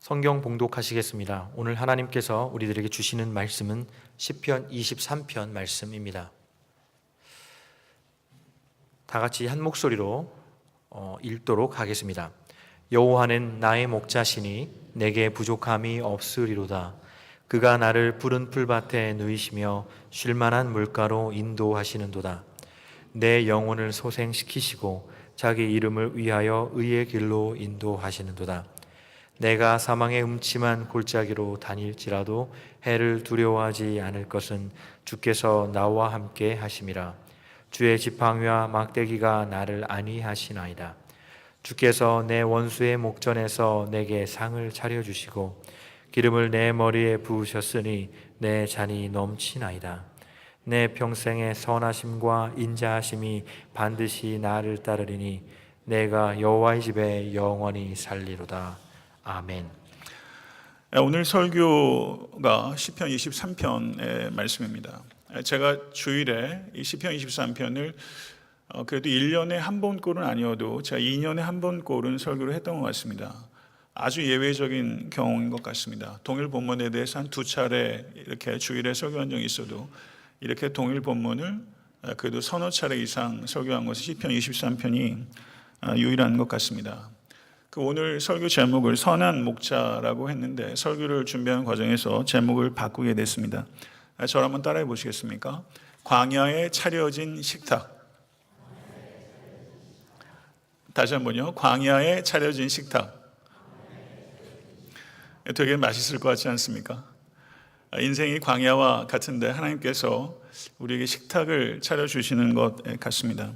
성경 봉독하시겠습니다. 오늘 하나님께서 우리들에게 주시는 말씀은 시편 23편 말씀입니다. 다 같이 한 목소리로 읽도록 하겠습니다. 여호와는 나의 목자시니 내게 부족함이 없으리로다. 그가 나를 푸른 풀밭에 누이시며 쉴만한 물가로 인도하시는도다. 내 영혼을 소생시키시고 자기 이름을 위하여 의의 길로 인도하시는도다. 내가 사망의 음침한 골짜기로 다닐지라도 해를 두려워하지 않을 것은 주께서 나와 함께 하심이라. 주의 지팡이와 막대기가 나를 안위하시나이다. 주께서 내 원수의 목전에서 내게 상을 차려주시고 기름을 내 머리에 부으셨으니 내 잔이 넘치나이다. 내 평생의 선하심과 인자하심이 반드시 나를 따르리니 내가 여호와의 집에 영원히 살리로다. 아멘. 오늘 설교가 시편 23편의 말씀입니다. 제가 주일에 이 시편 23편을 그래도 1년에 한 번꼴은 아니어도 제가 2년에 한 번꼴은 설교를 했던 것 같습니다. 아주 예외적인 경우인 것 같습니다. 동일 본문에 대해서 한 2차례 이렇게 주일에 설교한 적이 있어도 이렇게 동일 본문을 그래도 서너 차례 이상 설교한 것이 시편 23편이 유일한 것 같습니다. 오늘 설교 제목을 선한 목자라고 했는데 설교를 준비하는 과정에서 제목을 바꾸게 됐습니다. 저를 한번 따라해 보시겠습니까? 광야에 차려진 식탁. 다시 한번요. 광야에 차려진 식탁. 되게 맛있을 것 같지 않습니까? 인생이 광야와 같은데 하나님께서 우리에게 식탁을 차려주시는 것 같습니다.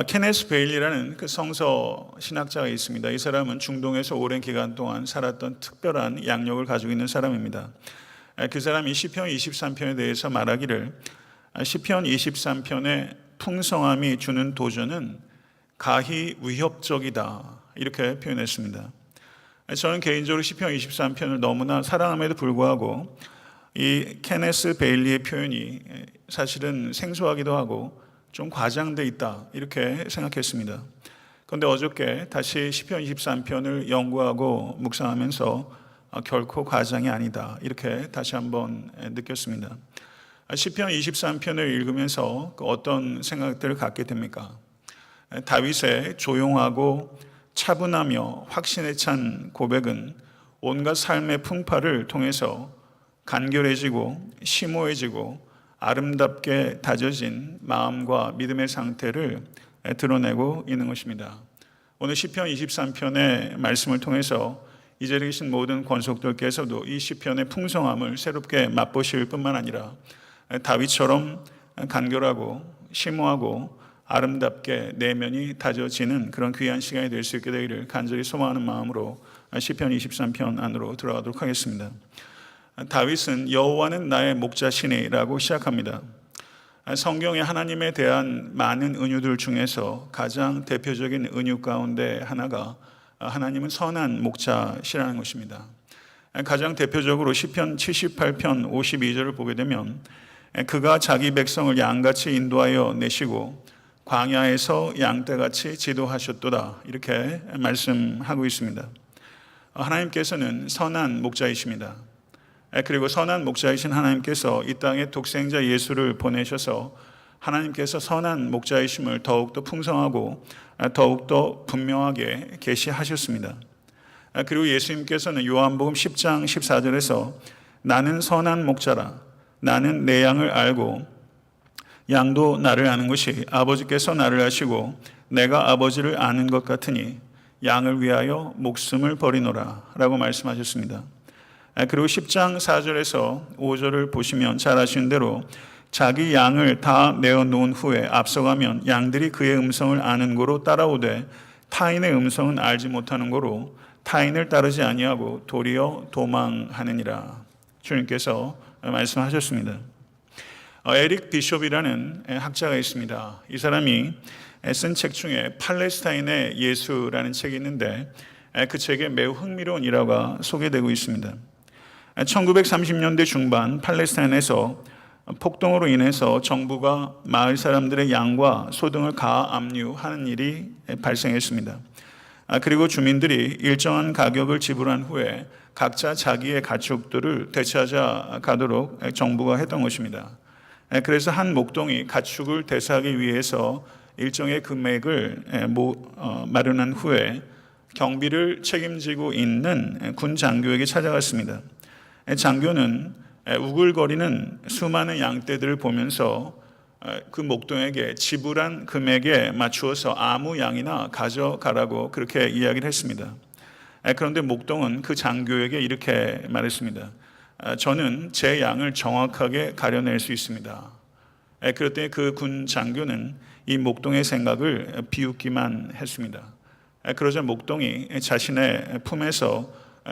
케네스 베일리라는 그 성서 신학자가 있습니다. 이 사람은 중동에서 오랜 기간 동안 살았던 특별한 양력을 가지고 있는 사람입니다. 그 사람이 시편 23편에 대해서 말하기를 시편 23편의 풍성함이 주는 도전은 가히 위협적이다 이렇게 표현했습니다. 저는 개인적으로 시편 23편을 너무나 사랑함에도 불구하고 이 케네스 베일리의 표현이 사실은 생소하기도 하고 좀 과장돼 있다 이렇게 생각했습니다. 그런데 어저께 다시 시편 23편을 연구하고 묵상하면서 결코 과장이 아니다 이렇게 다시 한번 느꼈습니다. 시편 23편을 읽으면서 어떤 생각들을 갖게 됩니까? 다윗의 조용하고 차분하며 확신에 찬 고백은 온갖 삶의 풍파를 통해서 간결해지고 심오해지고 아름답게 다져진 마음과 믿음의 상태를 드러내고 있는 것입니다. 오늘 시편 23편의 말씀을 통해서 이 자리에 계신 모든 권속들께서도 이 시편의 풍성함을 새롭게 맛보실 뿐만 아니라 다윗처럼 간결하고 심오하고 아름답게 내면이 다져지는 그런 귀한 시간이 될 수 있게 되기를 간절히 소망하는 마음으로 시편 23편 안으로 들어가도록 하겠습니다. 다윗은 여호와는 나의 목자시니라고 시작합니다. 성경에 하나님에 대한 많은 은유들 중에서 가장 대표적인 은유 가운데 하나가 하나님은 선한 목자시라는 것입니다. 가장 대표적으로 시편 78편 52절을 보게 되면 그가 자기 백성을 양같이 인도하여 내시고 광야에서 양떼같이 지도하셨도다 이렇게 말씀하고 있습니다. 하나님께서는 선한 목자이십니다. 그리고 선한 목자이신 하나님께서 이 땅에 독생자 예수를 보내셔서 하나님께서 선한 목자이심을 더욱더 풍성하고 더욱더 분명하게 계시하셨습니다. 그리고 예수님께서는 요한복음 10장 14절에서 나는 선한 목자라 나는 내 양을 알고 양도 나를 아는 것이 아버지께서 나를 아시고 내가 아버지를 아는 것 같으니 양을 위하여 목숨을 버리노라 라고 말씀하셨습니다. 그리고 10장 4절에서 5절을 보시면 잘 아시는 대로 자기 양을 다 내어놓은 후에 앞서가면 양들이 그의 음성을 아는 고로 따라오되 타인의 음성은 알지 못하는 고로 타인을 따르지 아니하고 도리어 도망하느니라 주님께서 말씀하셨습니다. 에릭 비숍이라는 학자가 있습니다. 이 사람이 쓴 책 중에 팔레스타인의 예수라는 책이 있는데 그 책에 매우 흥미로운 일화가 소개되고 있습니다. 1930년대 중반 팔레스타인에서 폭동으로 인해서 정부가 마을 사람들의 양과 소 등을 가압류하는 일이 발생했습니다. 그리고 주민들이 일정한 가격을 지불한 후에 각자 자기의 가축들을 되찾아 가도록 정부가 했던 것입니다. 그래서 한 목동이 가축을 되찾기 위해서 일정의 금액을 마련한 후에 경비를 책임지고 있는 군 장교에게 찾아갔습니다. 장교는 우글거리는 수많은 양떼들을 보면서 그 목동에게 지불한 금액에 맞추어서 아무 양이나 가져가라고 그렇게 이야기를 했습니다. 그런데 목동은 그 장교에게 이렇게 말했습니다. 저는 제 양을 정확하게 가려낼 수 있습니다. 그랬더니 그 군 장교는 이 목동의 생각을 비웃기만 했습니다. 그러자 목동이 자신의 품에서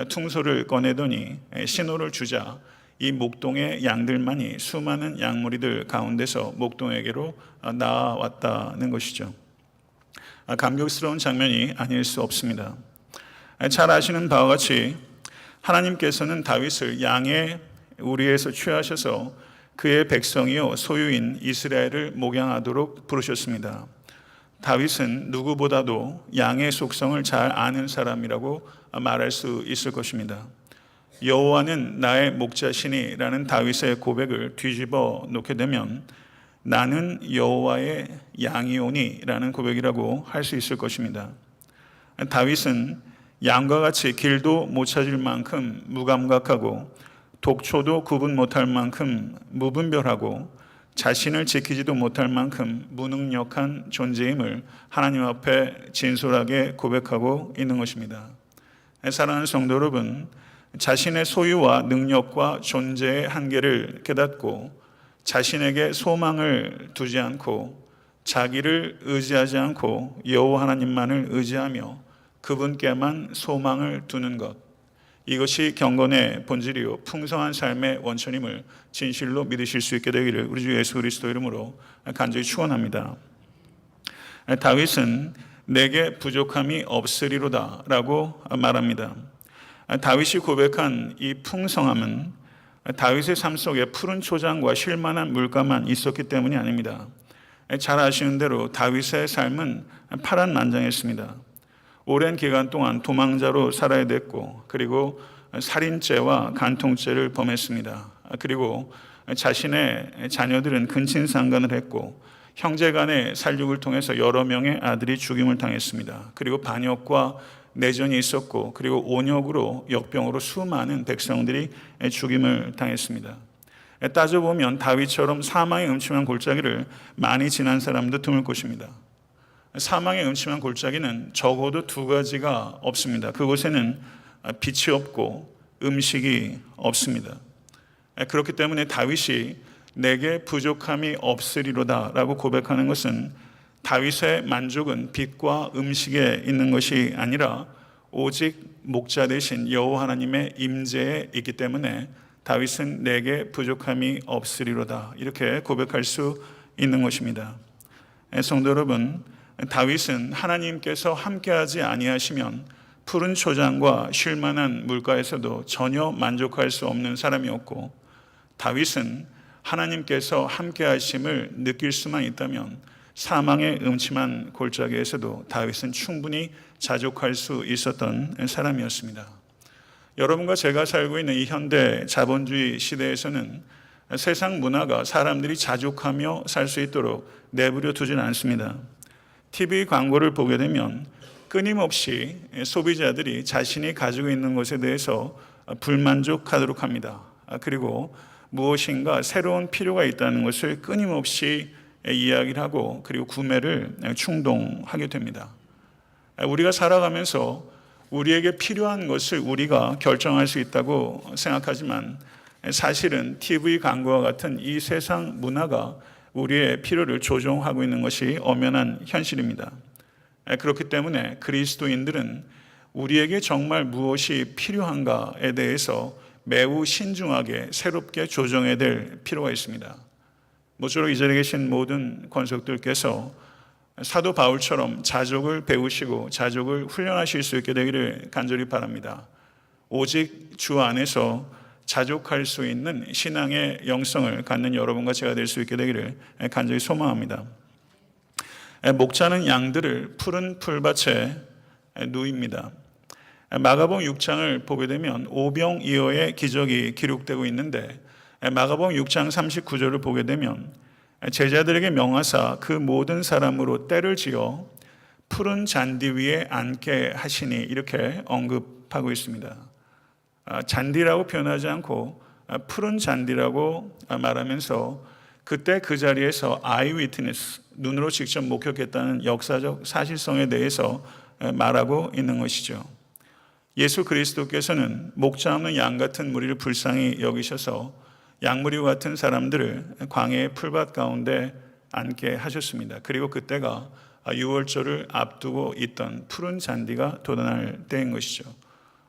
퉁소를 꺼내더니 신호를 주자 이 목동의 양들만이 수많은 양무리들 가운데서 목동에게로 나아왔다는 것이죠. 감격스러운 장면이 아닐 수 없습니다. 잘 아시는 바와 같이 하나님께서는 다윗을 양의 우리에서 취하셔서 그의 백성이요 소유인 이스라엘을 목양하도록 부르셨습니다. 다윗은 누구보다도 양의 속성을 잘 아는 사람이라고 말할 수 있을 것입니다. 여호와는 나의 목자시니라는 다윗의 고백을 뒤집어 놓게 되면 나는 여호와의 양이오니라는 고백이라고 할 수 있을 것입니다. 다윗은 양과 같이 길도 못 찾을 만큼 무감각하고 독초도 구분 못할 만큼 무분별하고 자신을 지키지도 못할 만큼 무능력한 존재임을 하나님 앞에 진솔하게 고백하고 있는 것입니다. 사랑하는 성도 여러분, 자신의 소유와 능력과 존재의 한계를 깨닫고 자신에게 소망을 두지 않고 자기를 의지하지 않고 여호와 하나님만을 의지하며 그분께만 소망을 두는 것, 이것이 경건의 본질이요 풍성한 삶의 원천임을 진실로 믿으실 수 있게 되기를 우리 주 예수 그리스도 이름으로 간절히 축원합니다. 다윗은 내게 부족함이 없으리로다 라고 말합니다. 다윗이 고백한 이 풍성함은 다윗의 삶 속에 푸른 초장과 쉴만한 물가만 있었기 때문이 아닙니다. 잘 아시는 대로 다윗의 삶은 파란만장했습니다. 오랜 기간 동안 도망자로 살아야 됐고, 그리고 살인죄와 간통죄를 범했습니다. 그리고 자신의 자녀들은 근친상간을 했고 형제간의 살육을 통해서 여러 명의 아들이 죽임을 당했습니다. 그리고 반역과 내전이 있었고, 그리고 온역으로 역병으로 수많은 백성들이 죽임을 당했습니다. 따져보면 다윗처럼 사망의 음침한 골짜기를 많이 지난 사람도 드물 것입니다. 사망의 음침한 골짜기는 적어도 두 가지가 없습니다. 그곳에는 빛이 없고 음식이 없습니다. 그렇기 때문에 다윗이 내게 부족함이 없으리로다 라고 고백하는 것은 다윗의 만족은 빛과 음식에 있는 것이 아니라 오직 목자 되신 여호와 하나님의 임재에 있기 때문에 다윗은 내게 부족함이 없으리로다 이렇게 고백할 수 있는 것입니다. 성도 여러분, 다윗은 하나님께서 함께하지 아니하시면 푸른 초장과 쉴만한 물가에서도 전혀 만족할 수 없는 사람이었고, 다윗은 하나님께서 함께하심을 느낄 수만 있다면 사망의 음침한 골짜기에서도 다윗은 충분히 자족할 수 있었던 사람이었습니다. 여러분과 제가 살고 있는 이 현대 자본주의 시대에서는 세상 문화가 사람들이 자족하며 살 수 있도록 내버려 두진 않습니다. TV 광고를 보게 되면 끊임없이 소비자들이 자신이 가지고 있는 것에 대해서 불만족하도록 합니다. 그리고 무엇인가 새로운 필요가 있다는 것을 끊임없이 이야기를 하고 그리고 구매를 충동하게 됩니다. 우리가 살아가면서 우리에게 필요한 것을 우리가 결정할 수 있다고 생각하지만 사실은 TV 광고와 같은 이 세상 문화가 우리의 필요를 조종하고 있는 것이 엄연한 현실입니다. 그렇기 때문에 그리스도인들은 우리에게 정말 무엇이 필요한가에 대해서 매우 신중하게 새롭게 조정해야 될 필요가 있습니다. 모쪼록 이 자리에 계신 모든 권속들께서 사도 바울처럼 자족을 배우시고 자족을 훈련하실 수 있게 되기를 간절히 바랍니다. 오직 주 안에서 자족할 수 있는 신앙의 영성을 갖는 여러분과 제가 될 수 있게 되기를 간절히 소망합니다. 목자는 양들을 푸른 풀밭에 누입니다. 마가복음 6장을 보게 되면 오병이어의 기적이 기록되고 있는데 마가복음 6장 39절을 보게 되면 제자들에게 명하사 그 모든 사람으로 떼를 지어 푸른 잔디 위에 앉게 하시니 이렇게 언급하고 있습니다. 잔디라고 표현하지 않고 푸른 잔디라고 말하면서 그때 그 자리에서 아이위트니스, 눈으로 직접 목격했다는 역사적 사실성에 대해서 말하고 있는 것이죠. 예수 그리스도께서는 목자 없는 양 같은 무리를 불쌍히 여기셔서 양무리와 같은 사람들을 광야의 풀밭 가운데 앉게 하셨습니다. 그리고 그때가 유월절을 앞두고 있던 푸른 잔디가 돋아날 때인 것이죠.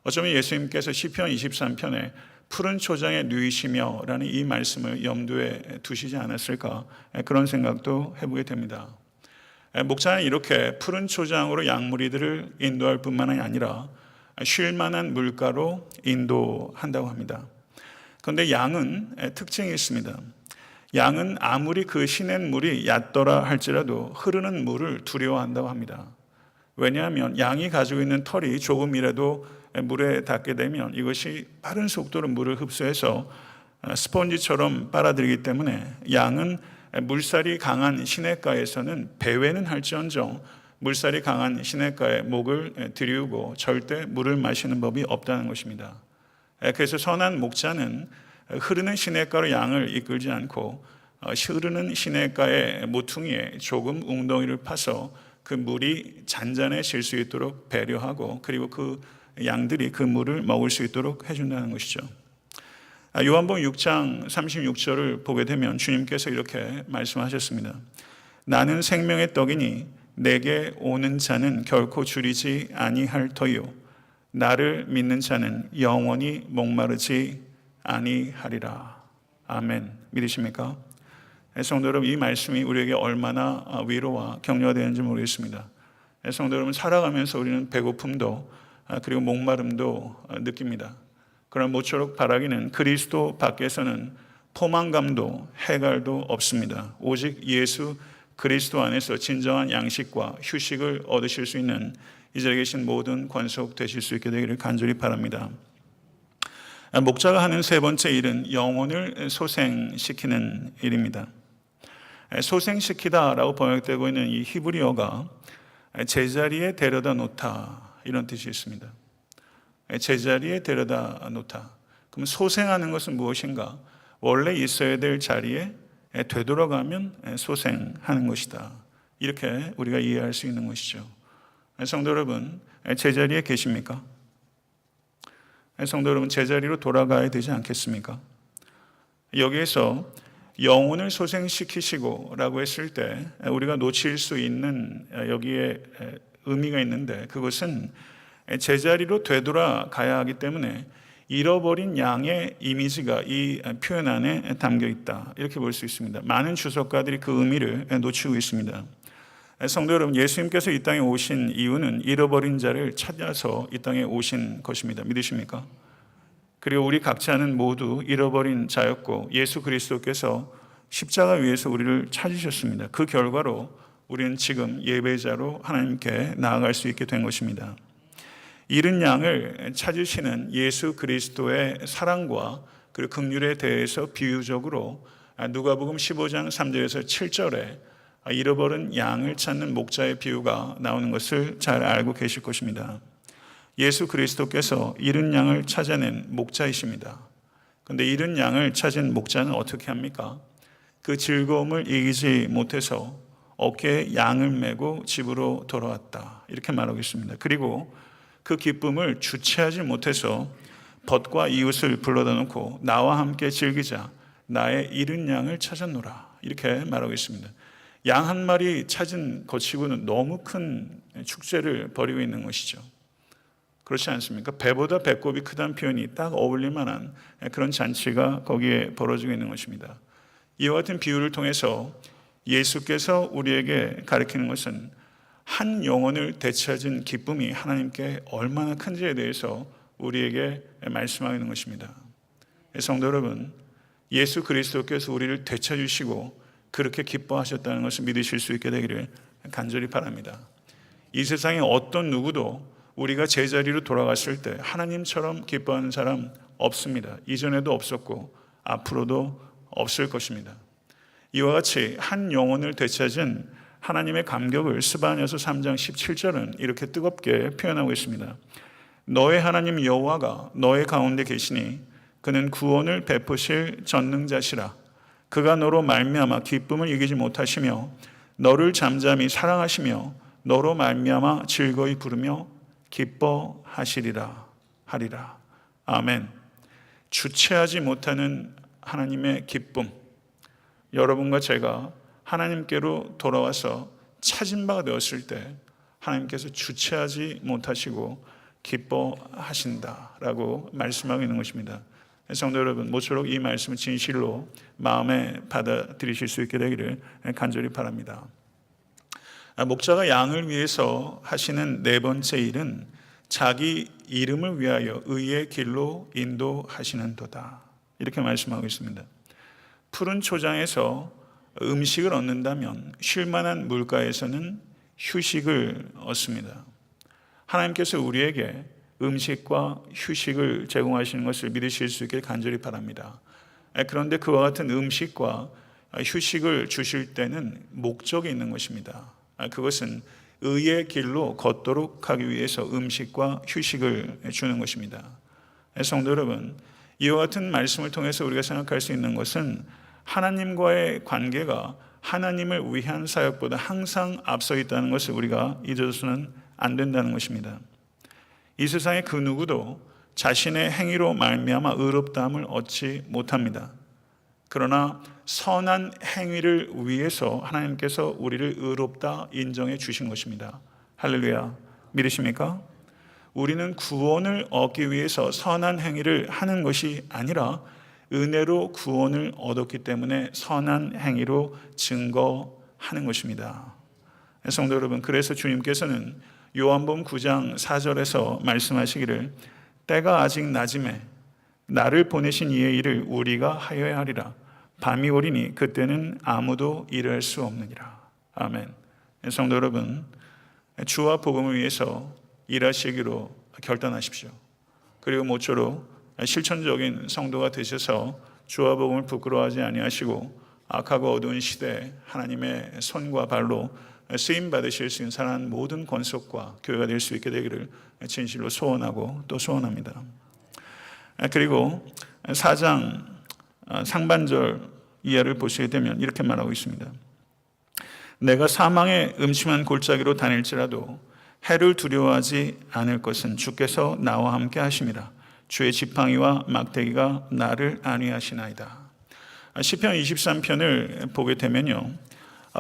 어쩌면 예수님께서 시편 23편에 푸른 초장에 누이시며 라는 이 말씀을 염두에 두시지 않았을까, 그런 생각도 해보게 됩니다. 목자는 이렇게 푸른 초장으로 양무리들을 인도할 뿐만 아니라 쉴 만한 물가로 인도한다고 합니다. 그런데 양은 특징이 있습니다. 양은 아무리 그 시냇 물이 얕더라 할지라도 흐르는 물을 두려워한다고 합니다. 왜냐하면 양이 가지고 있는 털이 조금이라도 물에 닿게 되면 이것이 빠른 속도로 물을 흡수해서 스펀지처럼 빨아들이기 때문에 양은 물살이 강한 시냇가에서는 배회는 할지언정 물살이 강한 시냇가에 목을 들이우고 절대 물을 마시는 법이 없다는 것입니다. 그래서 선한 목자는 흐르는 시냇가로 양을 이끌지 않고 흐르는 시냇가의 모퉁이에 조금 웅덩이를 파서 그 물이 잔잔해질 수 있도록 배려하고 그리고 그 양들이 그 물을 먹을 수 있도록 해준다는 것이죠. 요한복음 6장 36절을 보게 되면 주님께서 이렇게 말씀하셨습니다. 나는 생명의 떡이니 내게 오는 자는 결코 줄이지 아니할 터요 나를 믿는 자는 영원히 목마르지 아니하리라. 아멘. 믿으십니까? 성도 여러분, 이 말씀이 우리에게 얼마나 위로와 격려가 되는지 모르겠습니다. 성도 여러분, 살아가면서 우리는 배고픔도 그리고 목마름도 느낍니다. 그러나 모쪼록 바라기는 그리스도 밖에서는 포만감도 해갈도 없습니다. 오직 예수 그리스도 안에서 진정한 양식과 휴식을 얻으실 수 있는 이 자리에 계신 모든 권속 되실 수 있게 되기를 간절히 바랍니다. 목자가 하는 세 번째 일은 영혼을 소생시키는 일입니다. 소생시키다라고 번역되고 있는 이 히브리어가 제자리에 데려다 놓다 이런 뜻이 있습니다. 제자리에 데려다 놓다. 그럼 소생하는 것은 무엇인가? 원래 있어야 될 자리에 되돌아가면 소생하는 것이다. 이렇게 우리가 이해할 수 있는 것이죠. 성도 여러분, 제자리에 계십니까? 성도 여러분, 제자리로 돌아가야 되지 않겠습니까? 여기에서 영혼을 소생시키시고 라고 했을 때 우리가 놓칠 수 있는 여기에 의미가 있는데 그것은 제자리로 되돌아가야 하기 때문에 잃어버린 양의 이미지가 이 표현 안에 담겨 있다. 이렇게 볼 수 있습니다. 많은 주석가들이 그 의미를 놓치고 있습니다. 성도 여러분, 예수님께서 이 땅에 오신 이유는 잃어버린 자를 찾아서 이 땅에 오신 것입니다. 믿으십니까? 그리고 우리 각자는 모두 잃어버린 자였고 예수 그리스도께서 십자가 위에서 우리를 찾으셨습니다. 그 결과로 우리는 지금 예배자로 하나님께 나아갈 수 있게 된 것입니다. 잃은 양을 찾으시는 예수 그리스도의 사랑과 그리고 긍휼에 대해서 비유적으로 누가복음 15장 3절에서 7절에 잃어버린 양을 찾는 목자의 비유가 나오는 것을 잘 알고 계실 것입니다. 예수 그리스도께서 잃은 양을 찾아낸 목자이십니다. 그런데 잃은 양을 찾은 목자는 어떻게 합니까? 그 즐거움을 이기지 못해서 어깨에 양을 메고 집으로 돌아왔다. 이렇게 말하고 있습니다. 그리고 그 기쁨을 주체하지 못해서 벗과 이웃을 불러다 놓고 나와 함께 즐기자. 나의 잃은 양을 찾았노라. 이렇게 말하고 있습니다. 양 한 마리 찾은 것이고는 너무 큰 축제를 벌이고 있는 것이죠. 그렇지 않습니까? 배보다 배꼽이 크다는 표현이 딱 어울릴 만한 그런 잔치가 거기에 벌어지고 있는 것입니다. 이와 같은 비유를 통해서 예수께서 우리에게 가르치는 것은 한 영혼을 되찾은 기쁨이 하나님께 얼마나 큰지에 대해서 우리에게 말씀하고 있는 것입니다. 성도 여러분, 예수 그리스도께서 우리를 되찾으시고 그렇게 기뻐하셨다는 것을 믿으실 수 있게 되기를 간절히 바랍니다. 이 세상에 어떤 누구도 우리가 제자리로 돌아갔을 때 하나님처럼 기뻐하는 사람 없습니다. 이전에도 없었고 앞으로도 없을 것입니다. 이와 같이 한 영혼을 되찾은 하나님의 감격을 스바냐서 3장 17절은 이렇게 뜨겁게 표현하고 있습니다. 너의 하나님 여호와가 너의 가운데 계시니 그는 구원을 베푸실 전능자시라. 그가 너로 말미암아 기쁨을 이기지 못하시며 너를 잠잠히 사랑하시며 너로 말미암아 즐거이 부르며 기뻐하시리라 하리라. 아멘. 주체하지 못하는 하나님의 기쁨, 여러분과 제가 하나님께로 돌아와서 찾은 바가 되었을 때 하나님께서 주체하지 못하시고 기뻐하신다라고 말씀하고 있는 것입니다. 성도 여러분, 모쪼록 이 말씀을 진실로 마음에 받아들이실 수 있게 되기를 간절히 바랍니다. 목자가 양을 위해서 하시는 네 번째 일은 자기 이름을 위하여 의의 길로 인도하시는도다, 이렇게 말씀하고 있습니다. 푸른 초장에서 음식을 얻는다면 쉴만한 물가에서는 휴식을 얻습니다. 하나님께서 우리에게 음식과 휴식을 제공하시는 것을 믿으실 수 있길 간절히 바랍니다. 그런데 그와 같은 음식과 휴식을 주실 때는 목적이 있는 것입니다. 그것은 의의 길로 걷도록 하기 위해서 음식과 휴식을 주는 것입니다. 성도 여러분, 이와 같은 말씀을 통해서 우리가 생각할 수 있는 것은 하나님과의 관계가 하나님을 위한 사역보다 항상 앞서 있다는 것을 우리가 잊어서는 안 된다는 것입니다. 이 세상의 그 누구도 자신의 행위로 말미암아 의롭다함을 얻지 못합니다. 그러나 선한 행위를 위해서 하나님께서 우리를 의롭다 인정해 주신 것입니다. 할렐루야. 믿으십니까? 우리는 구원을 얻기 위해서 선한 행위를 하는 것이 아니라 은혜로 구원을 얻었기 때문에 선한 행위로 증거하는 것입니다. 성도 여러분, 그래서 주님께서는 요한복음 9장 4절에서 말씀하시기를 때가 아직 낮음에 나를 보내신 이의 일을 우리가 하여야 하리라. 밤이 오리니 그때는 아무도 일할 수 없느니라. 아멘. 성도 여러분, 주와 복음을 위해서 일하시기로 결단하십시오. 그리고 모쪼록 실천적인 성도가 되셔서 주와 복음을 부끄러워하지 아니하시고 악하고 어두운 시대에 하나님의 손과 발로 쓰임 받으실 수 있는 사랑하는 모든 권속과 교회가 될 수 있게 되기를 진실로 소원하고 또 소원합니다. 그리고 4장 상반절 이하를 보시게 되면 이렇게 말하고 있습니다. 내가 사망의 음침한 골짜기로 다닐지라도 해를 두려워하지 않을 것은 주께서 나와 함께 하심이라. 주의 지팡이와 막대기가 나를 안위하시나이다. 시편 23편을 보게 되면요,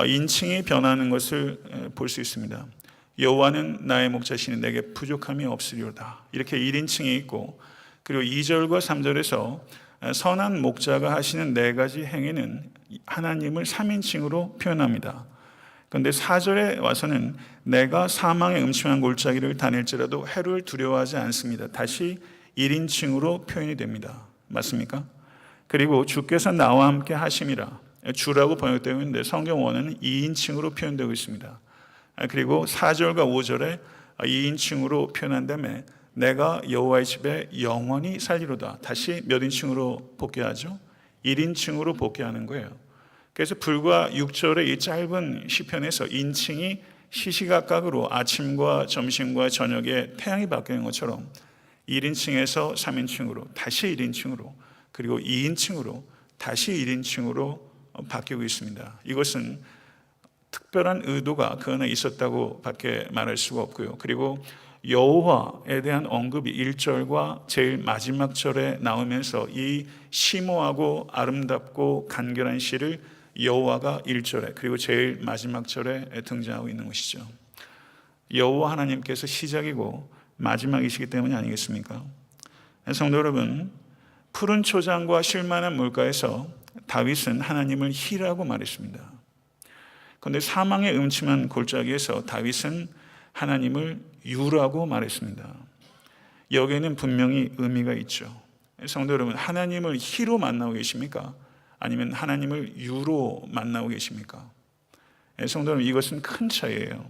인칭이 변하는 것을 볼 수 있습니다. 여호와는 나의 목자시니 내게 부족함이 없으리로다. 이렇게 1인칭이 있고, 그리고 2절과 3절에서 선한 목자가 하시는 네 가지 행위는 하나님을 3인칭으로 표현합니다. 그런데 4절에 와서는 내가 사망의 음침한 골짜기를 다닐지라도 해를 두려워하지 않습니다. 다시 1인칭으로 표현이 됩니다. 맞습니까? 그리고 주께서 나와 함께 하심이라, 주라고 번역되고 있는데 성경 원어는 2인칭으로 표현되고 있습니다. 그리고 4절과 5절에 2인칭으로 표현한 다음에 내가 여호와의 집에 영원히 살리로다. 다시 몇 인칭으로 복귀하죠? 1인칭으로 복귀하는 거예요. 그래서 불과 6절의 이 짧은 시편에서 인칭이 시시각각으로 아침과 점심과 저녁에 태양이 바뀌는 것처럼 1인칭에서 3인칭으로, 다시 1인칭으로, 그리고 2인칭으로, 다시 1인칭으로 바뀌고 있습니다. 이것은 특별한 의도가 그 안에 있었다고 밖에 말할 수가 없고요. 그리고 여호와에 대한 언급이 1절과 제일 마지막 절에 나오면서 이 심오하고 아름답고 간결한 시를 여호와가 1절에 그리고 제일 마지막 절에 등장하고 있는 것이죠. 여호와 하나님께서 시작이고 마지막이시기 때문이 아니겠습니까? 성도 여러분, 푸른 초장과 쉴만한 물가에서 다윗은 하나님을 희라고 말했습니다. 그런데 사망의 음침한 골짜기에서 다윗은 하나님을 유라고 말했습니다. 여기에는 분명히 의미가 있죠. 성도 여러분, 하나님을 희로 만나고 계십니까? 아니면 하나님을 유로 만나고 계십니까? 성도 여러분, 이것은 큰 차이예요.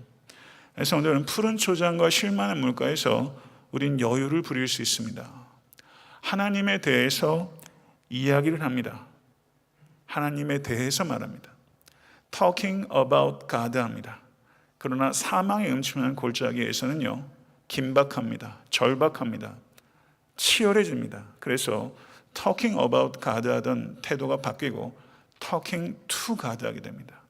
성도는 푸른 초장과 쉴만한 물가에서 우린 여유를 부릴 수 있습니다. 하나님에 대해서 이야기를 합니다. 하나님에 대해서 말합니다. Talking about God 합니다. 그러나 사망의 음침한 골짜기에서는요, 긴박합니다. 절박합니다. 치열해집니다. 그래서 talking about God 하던 태도가 바뀌고 talking to God 하게 됩니다.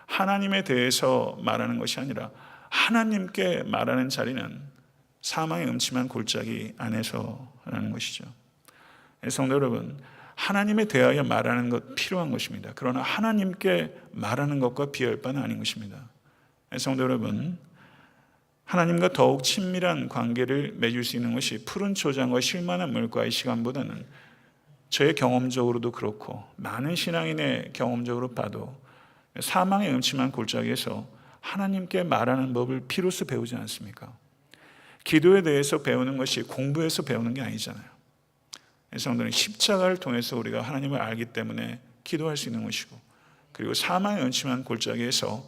하나님에 대해서 말하는 것이 아니라 하나님께 말하는 자리는 사망의 음침한 골짜기 안에서라는 것이죠. 성도 여러분, 하나님에 대하여 말하는 것 필요한 것입니다. 그러나 하나님께 말하는 것과 비할 바는 아닌 것입니다. 성도 여러분, 하나님과 더욱 친밀한 관계를 맺을 수 있는 것이 푸른 초장과 쉴만한 물가의 시간보다는 저의 경험적으로도 그렇고 많은 신앙인의 경험적으로 봐도 사망의 음침한 골짜기에서 하나님께 말하는 법을 피로써 배우지 않습니까? 기도에 대해서 배우는 것이 공부해서 배우는 게 아니잖아요. 성도는 십자가를 통해서 우리가 하나님을 알기 때문에 기도할 수 있는 것이고, 그리고 사망의 음침한 골짜기에서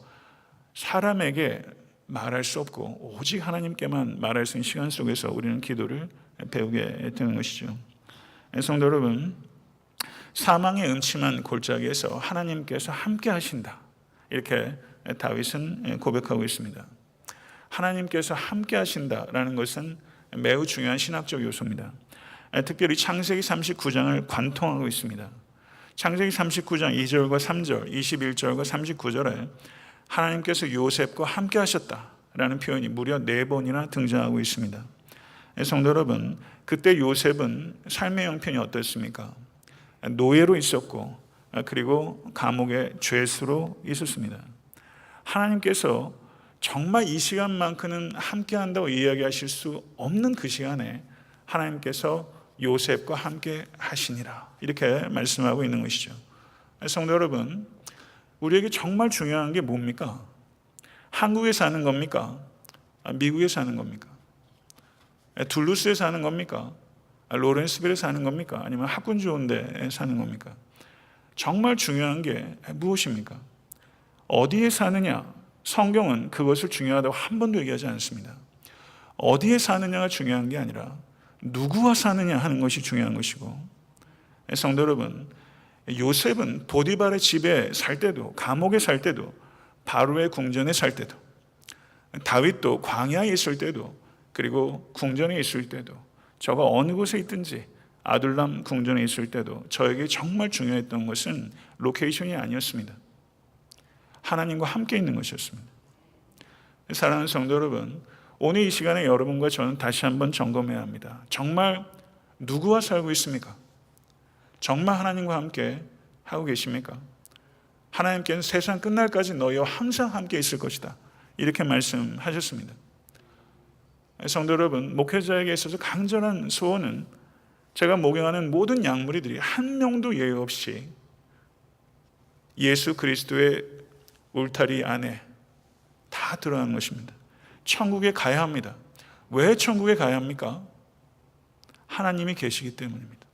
사람에게 말할 수 없고 오직 하나님께만 말할 수 있는 시간 속에서 우리는 기도를 배우게 되는 것이죠. 성도 여러분, 사망의 음침한 골짜기에서 하나님께서 함께 하신다, 이렇게 다윗은 고백하고 있습니다. 하나님께서 함께 하신다라는 것은 매우 중요한 신학적 요소입니다. 특별히 창세기 39장을 관통하고 있습니다. 창세기 39장 2절과 3절, 21절과 39절에 하나님께서 요셉과 함께 하셨다라는 표현이 무려 4번이나 등장하고 있습니다. 성도 여러분, 그때 요셉은 삶의 형편이 어떻습니까? 노예로 있었고, 그리고 감옥의 죄수로 있었습니다. 하나님께서 정말 이 시간만큼은 함께 한다고 이야기하실 수 없는 그 시간에 하나님께서 요셉과 함께 하시니라, 이렇게 말씀하고 있는 것이죠. 성도 여러분, 우리에게 정말 중요한 게 뭡니까? 한국에 사는 겁니까? 미국에 사는 겁니까? 둘루스에 사는 겁니까? 로렌스빌에 사는 겁니까? 아니면 학군 좋은 데 사는 겁니까? 정말 중요한 게 무엇입니까? 어디에 사느냐? 성경은 그것을 중요하다고 한 번도 얘기하지 않습니다. 어디에 사느냐가 중요한 게 아니라 누구와 사느냐 하는 것이 중요한 것이고, 성도 여러분, 요셉은 보디발의 집에 살 때도, 감옥에 살 때도, 바로의 궁전에 살 때도, 다윗도 광야에 있을 때도, 그리고 궁전에 있을 때도, 저가 어느 곳에 있든지 아둘람 궁전에 있을 때도 저에게 정말 중요했던 것은 로케이션이 아니었습니다. 하나님과 함께 있는 것이었습니다. 사랑하는 성도 여러분, 오늘 이 시간에 여러분과 저는 다시 한번 점검해야 합니다. 정말 누구와 살고 있습니까? 정말 하나님과 함께 하고 계십니까? 하나님께는 세상 끝날까지 너희와 항상 함께 있을 것이다, 이렇게 말씀하셨습니다. 성도 여러분, 목회자에게 있어서 간절한 소원은 제가 목양하는 모든 양무리들이 한 명도 예외 없이 예수 그리스도의 울타리 안에 다 들어가는 것입니다. 천국에 가야 합니다. 왜 천국에 가야 합니까? 하나님이 계시기 때문입니다.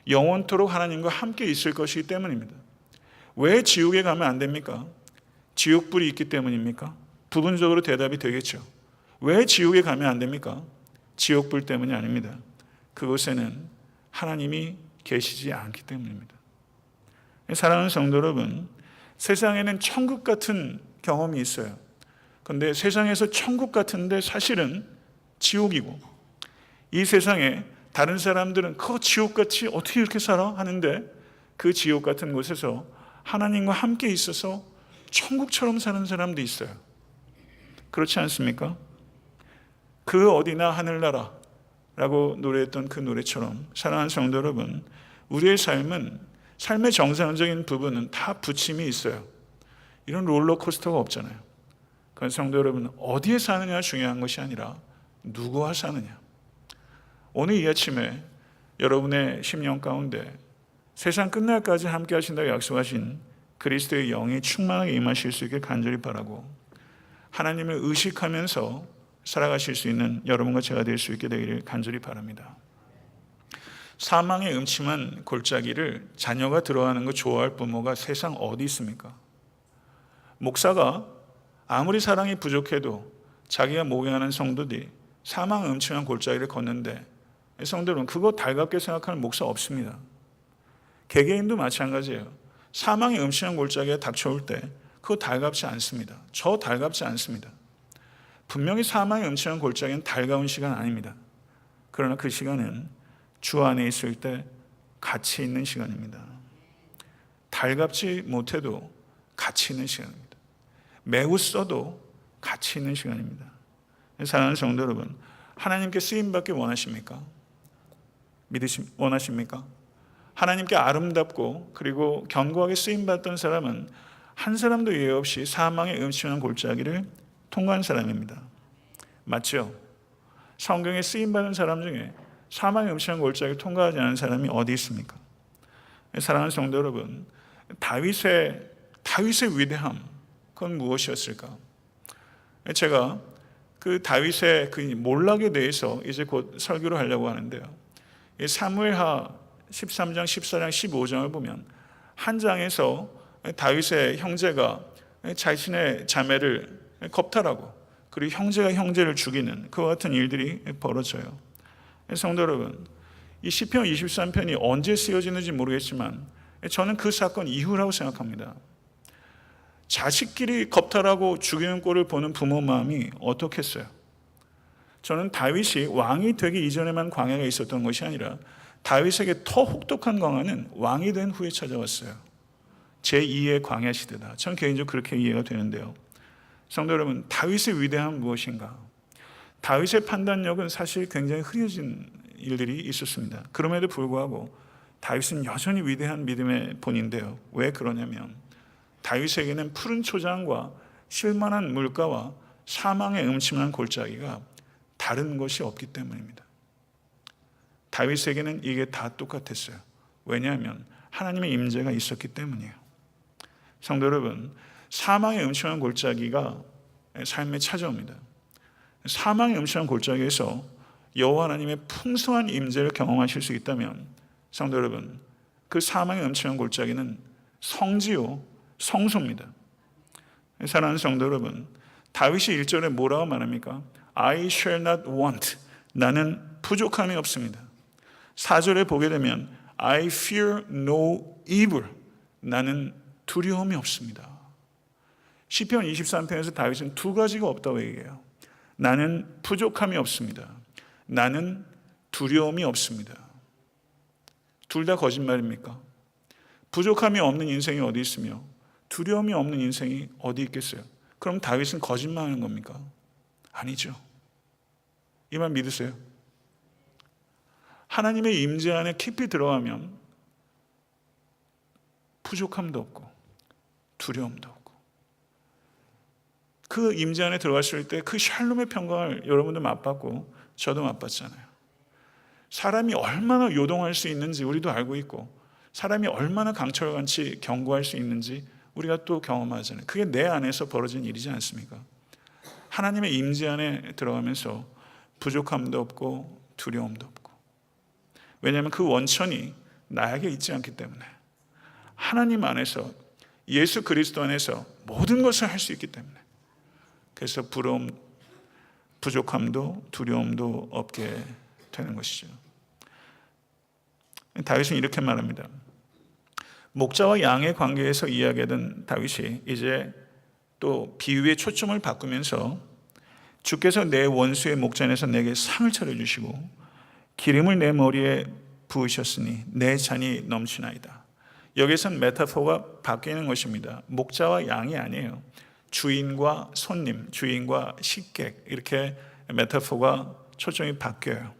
영원토록 하나님과 함께 있을 것이기 때문입니다. 왜 지옥에 가면 안 됩니까? 지옥불이 있기 때문입니까? 부분적으로 대답이 되겠죠. 왜 지옥에 가면 안 됩니까? 지옥불 때문이 아닙니다. 그곳에는 하나님이 계시지 않기 때문입니다. 사랑하는 성도 여러분, 세상에는 천국 같은 경험이 있어요. 그런데 세상에서 천국 같은데 사실은 지옥이고, 이 세상에 다른 사람들은 그 지옥같이 어떻게 이렇게 살아? 하는데 그 지옥 같은 곳에서 하나님과 함께 있어서 천국처럼 사는 사람도 있어요. 그렇지 않습니까? 그 어디나 하늘나라라고 노래했던 그 노래처럼, 사랑하는 성도 여러분, 우리의 삶은, 삶의 정상적인 부분은 다 부침이 있어요. 이런 롤러코스터가 없잖아요. 그건 성도 여러분, 어디에 사느냐가 중요한 것이 아니라 누구와 사느냐. 오늘 이 아침에 여러분의 심령 가운데 세상 끝날까지 함께 하신다고 약속하신 그리스도의 영이 충만하게 임하실 수 있게 간절히 바라고, 하나님을 의식하면서 살아가실 수 있는 여러분과 제가 될 수 있게 되기를 간절히 바랍니다. 사망의 음침한 골짜기를 자녀가 들어가는 거 좋아할 부모가 세상 어디 있습니까? 목사가 아무리 사랑이 부족해도 자기가 목양하는 성도들이 사망의 음침한 골짜기를 걷는데, 성도 여러분, 그거 달갑게 생각하는 목사 없습니다. 개개인도 마찬가지예요. 사망의 음침한 골짜기가 닥쳐올 때 그거 달갑지 않습니다. 저 달갑지 않습니다. 분명히 사망의 음침한 골짜기는 달가운 시간 아닙니다. 그러나 그 시간은 주 안에 있을 때 가치 있는 시간입니다. 달갑지 못해도 가치 있는 시간입니다. 매우 써도 가치 있는 시간입니다. 사랑하는 성도 여러분, 하나님께 쓰임받기 원하십니까? 원하십니까? 하나님께 아름답고 그리고 견고하게 쓰임받던 사람은 한 사람도 예외 없이 사망의 음침한 골짜기를 통과한 사람입니다. 맞죠? 성경에 쓰임받은 사람 중에 사망의 음침한 골짜기를 통과하지 않은 사람이 어디 있습니까? 사랑하는 성도 여러분, 다윗의 위대함, 그건 무엇이었을까? 제가 그 다윗의 그 몰락에 대해서 이제 곧 설교를 하려고 하는데요. 사무엘하 13장, 14장, 15장을 보면 한 장에서 다윗의 형제가 자신의 자매를 겁탈하고 그리고 형제가 형제를 죽이는 그와 같은 일들이 벌어져요. 성도 여러분, 이 시편 23편이 언제 쓰여지는지 모르겠지만 저는 그 사건 이후라고 생각합니다. 자식끼리 겁탈하고 죽이는 꼴을 보는 부모 마음이 어떻겠어요? 저는 다윗이 왕이 되기 이전에만 광야가 있었던 것이 아니라 다윗에게 더 혹독한 광야는 왕이 된 후에 찾아왔어요. 제2의 광야 시대다. 저는 개인적으로 그렇게 이해가 되는데요. 성도 여러분, 다윗의 위대함은 무엇인가? 다윗의 판단력은 사실 굉장히 흐려진 일들이 있었습니다. 그럼에도 불구하고 다윗은 여전히 위대한 믿음의 본인데요. 왜 그러냐면 다윗에게는 푸른 초장과 실만한 물가와 사망의 음침한 골짜기가 다른 것이 없기 때문입니다. 다윗에게는 이게 다 똑같았어요. 왜냐하면 하나님의 임재가 있었기 때문이에요. 성도 여러분, 사망의 음침한 골짜기가 삶에 찾아옵니다. 사망의 음침한 골짜기에서 여호와 하나님의 풍성한 임재를 경험하실 수 있다면 성도 여러분, 그 사망의 음침한 골짜기는 성지요 성소입니다. 사랑하는 성도 여러분, 다윗이 1절에 뭐라고 말합니까? I shall not want. 나는 부족함이 없습니다. 4절에 보게 되면 I fear no evil. 나는 두려움이 없습니다. 시편 23편에서 다윗은 두 가지가 없다고 얘기해요. 나는 부족함이 없습니다. 나는 두려움이 없습니다. 둘 다 거짓말입니까? 부족함이 없는 인생이 어디 있으며 두려움이 없는 인생이 어디 있겠어요? 그럼 다윗은 거짓말하는 겁니까? 아니죠. 이 말 믿으세요? 하나님의 임재 안에 깊이 들어가면 부족함도 없고 두려움도 없고 그 임재 안에 들어갔을 때 그 샬롬의 평강을 여러분도 맛봤고 저도 맛봤잖아요. 사람이 얼마나 요동할 수 있는지 우리도 알고 있고 사람이 얼마나 강철같이 견고할 수 있는지 우리가 또 경험하잖아요. 그게 내 안에서 벌어진 일이지 않습니까? 하나님의 임재 안에 들어가면서 부족함도 없고 두려움도 없고, 왜냐하면 그 원천이 나에게 있지 않기 때문에 하나님 안에서 예수 그리스도 안에서 모든 것을 할 수 있기 때문에 그래서 부러움, 부족함도 두려움도 없게 되는 것이죠. 다윗은 이렇게 말합니다. 목자와 양의 관계에서 이야기하던 다윗이 이제 또 비유의 초점을 바꾸면서 주께서 내 원수의 목전에서 내게 상을 차려주시고 기름을 내 머리에 부으셨으니 내 잔이 넘치나이다. 여기서는 메타포가 바뀌는 것입니다. 목자와 양이 아니에요. 주인과 손님, 주인과 식객, 이렇게 메타포가 초점이 바뀌어요.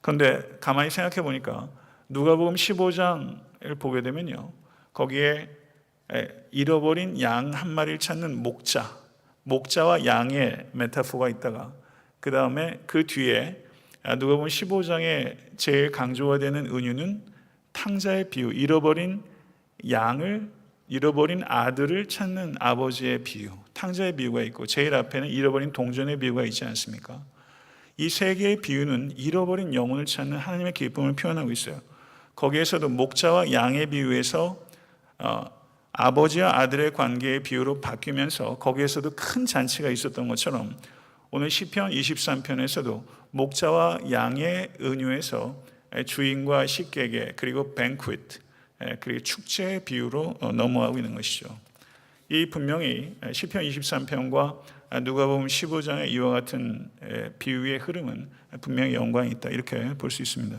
그런데 가만히 생각해 보니까 누가복음 15장을 보게 되면요, 거기에 잃어버린 양 한 마리를 찾는 목자와 양의 메타포가 있다가 그 다음에 그 뒤에 누가복음 15장에 제일 강조가 되는 은유는 탕자의 비유, 잃어버린 아들을 찾는 아버지의 비유, 탕자의 비유가 있고 제일 앞에는 잃어버린 동전의 비유가 있지 않습니까? 이 세 개의 비유는 잃어버린 영혼을 찾는 하나님의 기쁨을 표현하고 있어요. 거기에서도 목자와 양의 비유에서 아버지와 아들의 관계의 비유로 바뀌면서 거기에서도 큰 잔치가 있었던 것처럼 오늘 시편 23편에서도 목자와 양의 은유에서 주인과 식객의 그리고 뱅퀴트 그리고 축제의 비유로 넘어가고 있는 것이죠. 이 분명히 시편 23편과 누가복음 15장의 이와 같은 비유의 흐름은 분명히 연관이 있다 이렇게 볼 수 있습니다.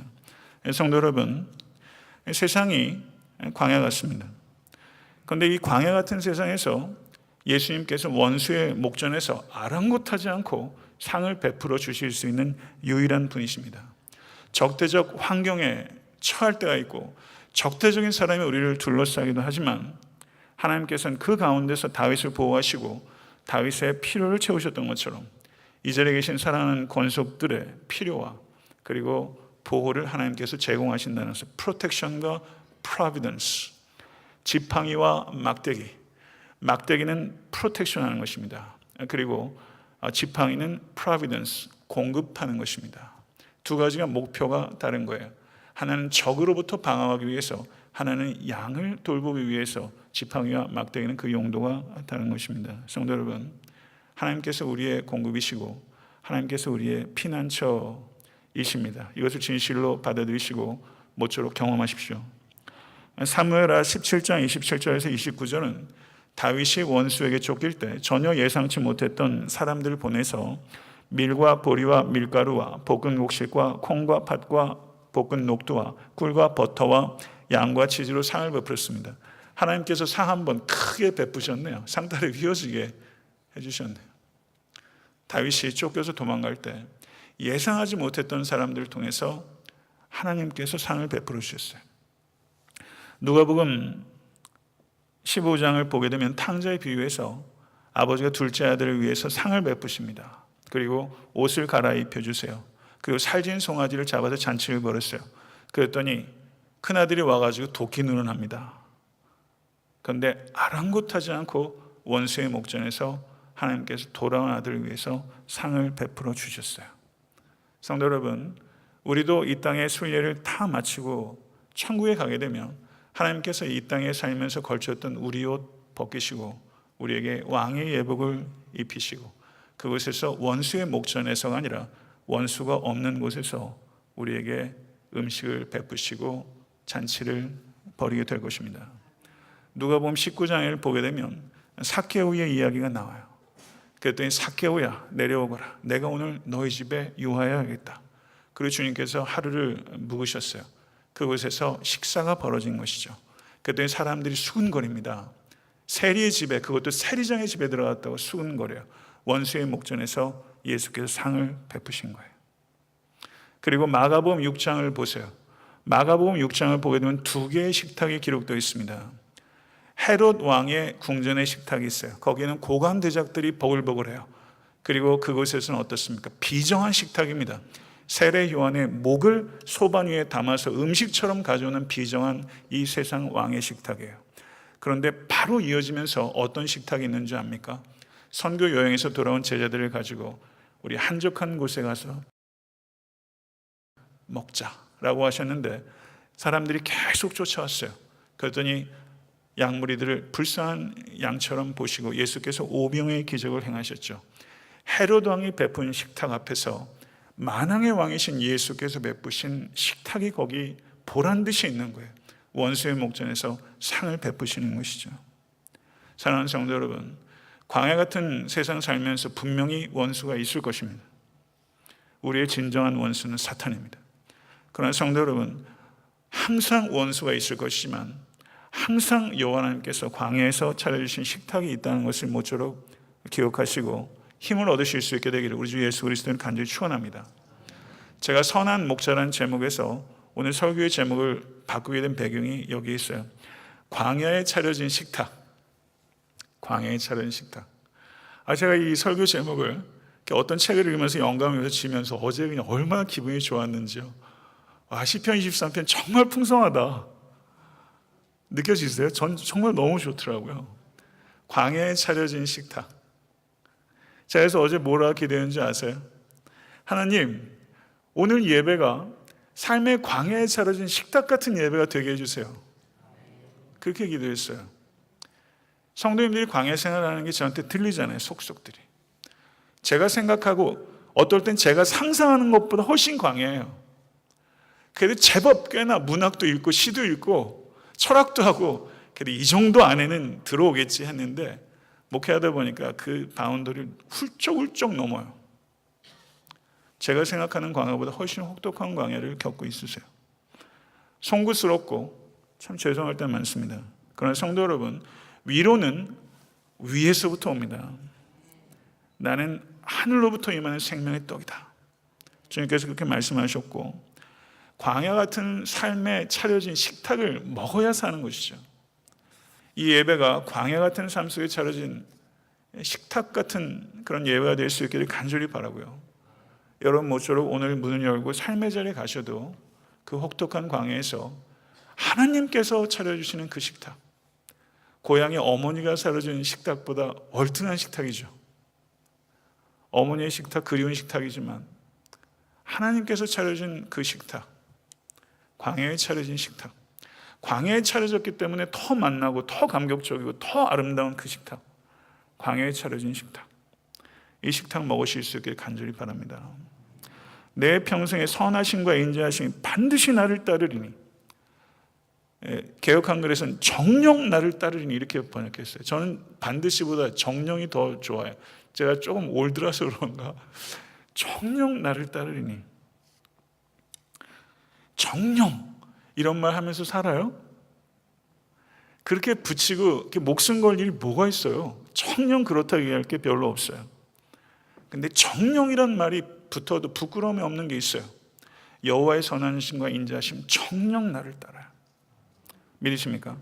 성도 여러분, 세상이 광야 같습니다. 그런데 이 광야 같은 세상에서 예수님께서 원수의 목전에서 아랑곳하지 않고 상을 베풀어 주실 수 있는 유일한 분이십니다. 적대적 환경에 처할 때가 있고 적대적인 사람이 우리를 둘러싸기도 하지만 하나님께서는 그 가운데서 다윗을 보호하시고 다윗의 필요를 채우셨던 것처럼 이 자리에 계신 사랑하는 권속들의 필요와 그리고 보호를 하나님께서 제공하신다는 것을 프로텍션과 프로비던스, 지팡이와 막대기는 프로텍션하는 것입니다. 그리고 지팡이는 프로비던스, 공급하는 것입니다. 두 가지가 목표가 다른 거예요. 하나는 적으로부터 방어하기 위해서, 하나는 양을 돌보기 위해서 지팡이와 막대기는 그 용도가 다른 것입니다. 성도 여러분, 하나님께서 우리의 공급이시고 하나님께서 우리의 피난처이십니다. 이것을 진실로 받아들이시고 모쪼록 경험하십시오. 사무엘하 17장 27절에서 29절은 다윗이 원수에게 쫓길 때 전혀 예상치 못했던 사람들을 보내서 밀과 보리와 밀가루와 볶은 곡식과 콩과 팥과 볶은 녹두와 꿀과 버터와 양과 치즈로 상을 베풀었습니다. 하나님께서 상 한 번 크게 베푸셨네요. 상다리 휘어지게 해주셨네요. 다윗이 쫓겨서 도망갈 때 예상하지 못했던 사람들을 통해서 하나님께서 상을 베풀어 주셨어요. 누가복음 15장을 보게 되면 탕자의 비유에서 아버지가 둘째 아들을 위해서 상을 베푸십니다. 그리고 옷을 갈아입혀 주세요. 그리고 살진 송아지를 잡아서 잔치를 벌였어요. 그랬더니 큰아들이 와가지고 도끼눈을 합니다. 그런데 아랑곳하지 않고 원수의 목전에서 하나님께서 돌아온 아들을 위해서 상을 베풀어 주셨어요. 성도 여러분, 우리도 이 땅의 순례를 다 마치고 천국에 가게 되면 하나님께서 이 땅에 살면서 걸쳤던 우리 옷 벗기시고 우리에게 왕의 예복을 입히시고 그곳에서 원수의 목전에서가 아니라 원수가 없는 곳에서 우리에게 음식을 베푸시고 잔치를 벌이게 될 것입니다. 누가복음 19장을 보게 되면 삭개오의 이야기가 나와요. 그랬더니 삭개오야 내려오거라. 내가 오늘 너희 집에 유하여야겠다. 그리고 주님께서 하루를 묵으셨어요. 그곳에서 식사가 벌어진 것이죠. 그랬더니 사람들이 수군거립니다. 세리의 집에, 그것도 세리장의 집에 들어갔다고 수군거려요. 원수의 목전에서 예수께서 상을 베푸신 거예요. 그리고 마가복음 6장을 보세요. 마가복음 6장을 보게 되면 두 개의 식탁이 기록되어 있습니다. 헤롯 왕의 궁전의 식탁이 있어요. 거기에는 고관 대작들이 버글버글해요. 그리고 그곳에서는 어떻습니까? 비정한 식탁입니다. 세례 요한의 목을 소반 위에 담아서 음식처럼 가져오는 비정한 이 세상 왕의 식탁이에요. 그런데 바로 이어지면서 어떤 식탁이 있는 줄 압니까? 선교 여행에서 돌아온 제자들을 가지고 우리 한적한 곳에 가서 먹자라고 하셨는데 사람들이 계속 쫓아왔어요. 그랬더니 양무리들을 불쌍한 양처럼 보시고 예수께서 오병의 기적을 행하셨죠. 헤롯 왕이 베푼 식탁 앞에서 만왕의 왕이신 예수께서 베푸신 식탁이 거기 보란듯이 있는 거예요. 원수의 목전에서 상을 베푸시는 것이죠. 사랑하는 성도 여러분, 광야 같은 세상 살면서 분명히 원수가 있을 것입니다. 우리의 진정한 원수는 사탄입니다. 그러나 성도 여러분, 항상 원수가 있을 것이지만 항상 여호와 하나님께서 광야에서 차려주신 식탁이 있다는 것을 모쪼록 기억하시고 힘을 얻으실 수 있게 되기를 우리 주 예수 그리스도는 간절히 축원합니다. 제가 선한 목자라는 제목에서 오늘 설교의 제목을 바꾸게 된 배경이 여기 있어요. 광야에 차려진 식탁. 광야에 차려진 식탁. 제가 이 설교 제목을 어떤 책을 읽으면서 영감을 지면서 어제 그냥 얼마나 기분이 좋았는지요. 시편 23편 정말 풍성하다. 느껴지세요? 전 정말 너무 좋더라고요. 광야에 차려진 식탁. 자, 그래서 어제 뭐라 기도했는지 아세요? 하나님, 오늘 예배가 삶의 광야에 차려진 식탁 같은 예배가 되게 해주세요. 그렇게 기도했어요. 성도님들이 광야 생활하는 게 저한테 들리잖아요. 속속들이. 제가 생각하고 어떨 땐 제가 상상하는 것보다 훨씬 광야예요. 그래도 제법 꽤나 문학도 읽고 시도 읽고 철학도 하고 그래도 이 정도 안에는 들어오겠지 했는데 목회하다 보니까 그 바운더리를 훌쩍훌쩍 넘어요. 제가 생각하는 광야보다 훨씬 혹독한 광야를 겪고 있으세요. 송구스럽고 참 죄송할 때 많습니다. 그러나 성도 여러분, 위로는 위에서부터 옵니다. 나는 하늘로부터 임하는 생명의 떡이다. 주님께서 그렇게 말씀하셨고 광야 같은 삶에 차려진 식탁을 먹어야 사는 것이죠. 이 예배가 광야 같은 삶 속에 차려진 식탁 같은 그런 예배가 될 수 있기를 간절히 바라고요. 여러분 모쪼록 오늘 문을 열고 삶의 자리에 가셔도 그 혹독한 광야에서 하나님께서 차려주시는 그 식탁, 고향의 어머니가 차려준 식탁보다 월등한 식탁이죠. 어머니의 식탁 그리운 식탁이지만 하나님께서 차려준 그 식탁, 광야에 차려진 식탁, 광야에 차려졌기 때문에 더 만나고 더 감격적이고 더 아름다운 그 식탁, 광야에 차려진 식탁, 이 식탁 먹으실 수 있길 간절히 바랍니다. 내 평생의 선하심과 인자하심이 반드시 나를 따르리니, 개역 한글에서는 정령 나를 따르리니 이렇게 번역했어요. 저는 반드시보다 정령이 더 좋아요. 제가 조금 올드라서 그런가, 정령 나를 따르리니. 정령 이런 말 하면서 살아요? 그렇게 붙이고 이렇게 목숨 걸 일이 뭐가 있어요? 정령 그렇다고 얘기할 게 별로 없어요. 근데 정령이란 말이 붙어도 부끄러움이 없는 게 있어요. 여호와의 선하심과 인자하심, 정령 나를 따라요. 믿으십니까?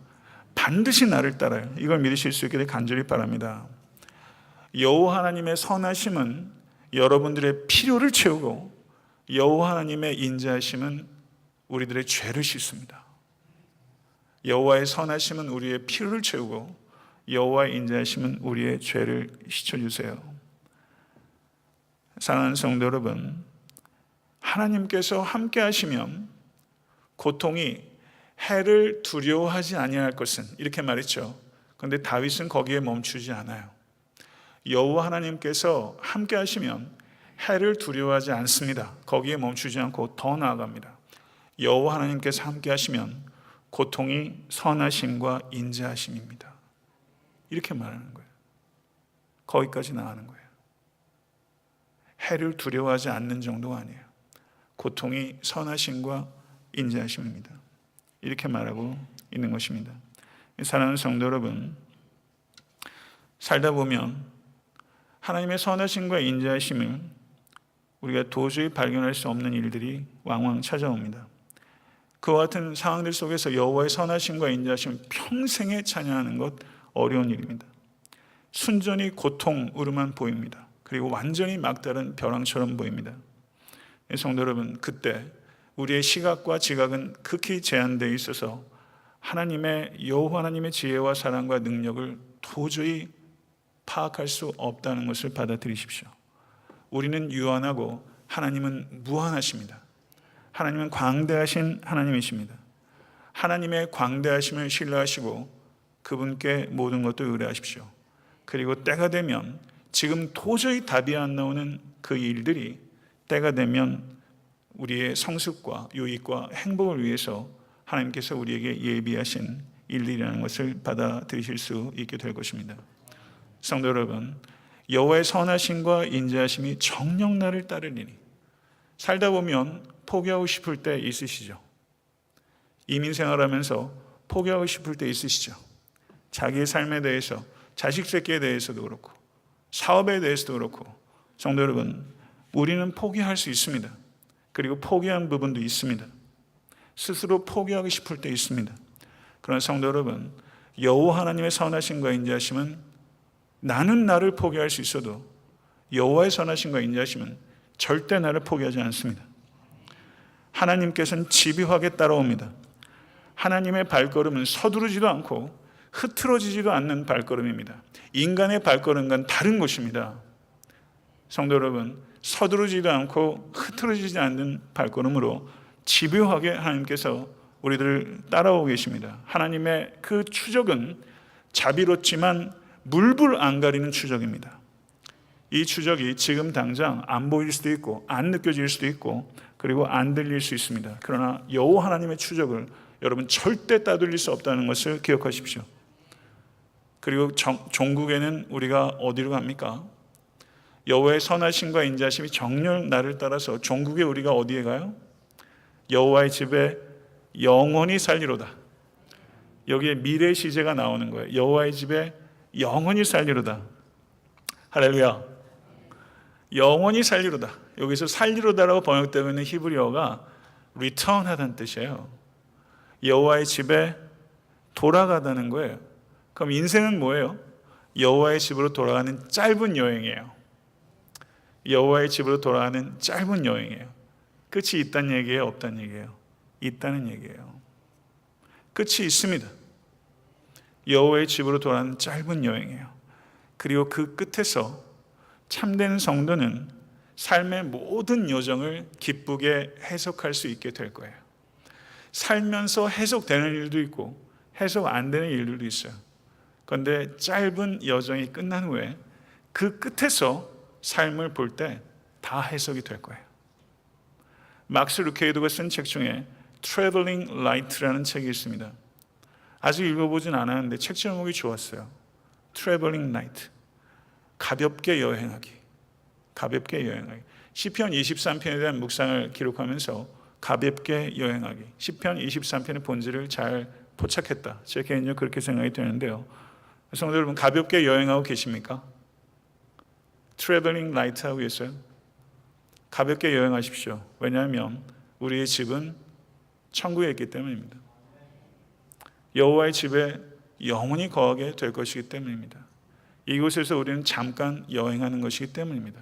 반드시 나를 따라요. 이걸 믿으실 수 있기를 간절히 바랍니다. 여호와 하나님의 선하심은 여러분들의 필요를 채우고 여호와 하나님의 인자하심은 우리들의 죄를 씻습니다. 여호와의 선하심은 우리의 필요를 채우고 여호와의 인자하심은 우리의 죄를 씻어주세요. 사랑하는 성도 여러분, 하나님께서 함께 하시면 고통이 해를 두려워하지 아니할 것은, 이렇게 말했죠. 그런데 다윗은 거기에 멈추지 않아요. 여호와 하나님께서 함께 하시면 해를 두려워하지 않습니다. 거기에 멈추지 않고 더 나아갑니다. 여호와 하나님께서 함께 하시면 고통이 선하심과 인자하심입니다. 이렇게 말하는 거예요. 거기까지 나가는 거예요. 해를 두려워하지 않는 정도가 아니에요. 고통이 선하심과 인자하심입니다. 이렇게 말하고 있는 것입니다. 사랑하는 성도 여러분, 살다 보면 하나님의 선하심과 인자하심을 우리가 도저히 발견할 수 없는 일들이 왕왕 찾아옵니다. 그와 같은 상황들 속에서 여호와의 선하심과 인자하심을 평생에 찬양하는 것 어려운 일입니다. 순전히 고통으로만 보입니다. 그리고 완전히 막다른 벼랑처럼 보입니다. 성도 여러분, 그때 우리의 시각과 지각은 극히 제한되어 있어서 여호와 하나님의 지혜와 사랑과 능력을 도저히 파악할 수 없다는 것을 받아들이십시오. 우리는 유한하고 하나님은 무한하십니다. 하나님은 광대하신 하나님이십니다. 하나님의 광대하심을 신뢰하시고 그분께 모든 것도 의뢰하십시오. 그리고 때가 되면 지금 도저히 답이 안 나오는 그 일들이 때가 되면 우리의 성숙과 유익과 행복을 위해서 하나님께서 우리에게 예비하신 일들이라는 것을 받아들이실 수 있게 될 것입니다. 성도 여러분, 여호와의 선하심과 인자하심이 정녕 나를 따르리니. 살다 보면 포기하고 싶을 때 있으시죠? 이민 생활하면서 포기하고 싶을 때 있으시죠? 자기의 삶에 대해서, 자식 새끼에 대해서도 그렇고 사업에 대해서도 그렇고. 성도 여러분, 우리는 포기할 수 있습니다. 그리고 포기한 부분도 있습니다. 스스로 포기하고 싶을 때 있습니다. 그러나 성도 여러분, 여호와 하나님의 선하심과 인자하심은 나는 나를 포기할 수 있어도 여호와의 선하심과 인자하심은 절대 나를 포기하지 않습니다. 하나님께서는 집요하게 따라옵니다. 하나님의 발걸음은 서두르지도 않고 흐트러지지도 않는 발걸음입니다. 인간의 발걸음과는 다른 것입니다. 성도 여러분, 서두르지도 않고 흐트러지지 않는 발걸음으로 집요하게 하나님께서 우리들을 따라오고 계십니다. 하나님의 그 추적은 자비롭지만 물불 안 가리는 추적입니다. 이 추적이 지금 당장 안 보일 수도 있고 안 느껴질 수도 있고 그리고 안 들릴 수 있습니다. 그러나 여호와 하나님의 추적을 여러분 절대 따돌릴 수 없다는 것을 기억하십시오. 그리고 종국에는 우리가 어디로 갑니까? 여호와의 선하심과 인자심이 정녕 나를 따라서 종국에 우리가 어디에 가요? 여호와의 집에 영원히 살리로다. 여기에 미래 시제가 나오는 거예요. 여호와의 집에 영원히 살리로다. 할렐루야. 영원히 살리로다. 여기서 살리로다라고 번역되고 있는 히브리어가 return 하다는 뜻이에요. 여호와의 집에 돌아가다는 거예요. 그럼 인생은 뭐예요? 여호와의 집으로 돌아가는 짧은 여행이에요. 여호와의 집으로 돌아가는 짧은 여행이에요. 끝이 있다는 얘기예요? 없다는 얘기예요? 있다는 얘기예요. 끝이 있습니다. 여호와의 집으로 돌아가는 짧은 여행이에요. 그리고 그 끝에서 참된 성도는 삶의 모든 여정을 기쁘게 해석할 수 있게 될 거예요. 살면서 해석되는 일도 있고 해석 안 되는 일들도 있어요. 그런데 짧은 여정이 끝난 후에 그 끝에서 삶을 볼 때 다 해석이 될 거예요. 막스 루케이도가 쓴 책 중에 Traveling Light라는 책이 있습니다. 아직 읽어보진 않았는데 책 제목이 좋았어요. Traveling Light. 가볍게 여행하기. 가볍게 여행하기. 시편 23편에 대한 묵상을 기록하면서 가볍게 여행하기. 시편 23편의 본질을 잘 포착했다. 제 개인적으로 그렇게 생각이 되는데요. 성도 여러분, 가볍게 여행하고 계십니까? Traveling Light 하고 계세요? 가볍게 여행하십시오. 왜냐하면 우리의 집은 천국에 있기 때문입니다. 여호와의 집에 영원히 거하게 될 것이기 때문입니다. 이곳에서 우리는 잠깐 여행하는 것이기 때문입니다.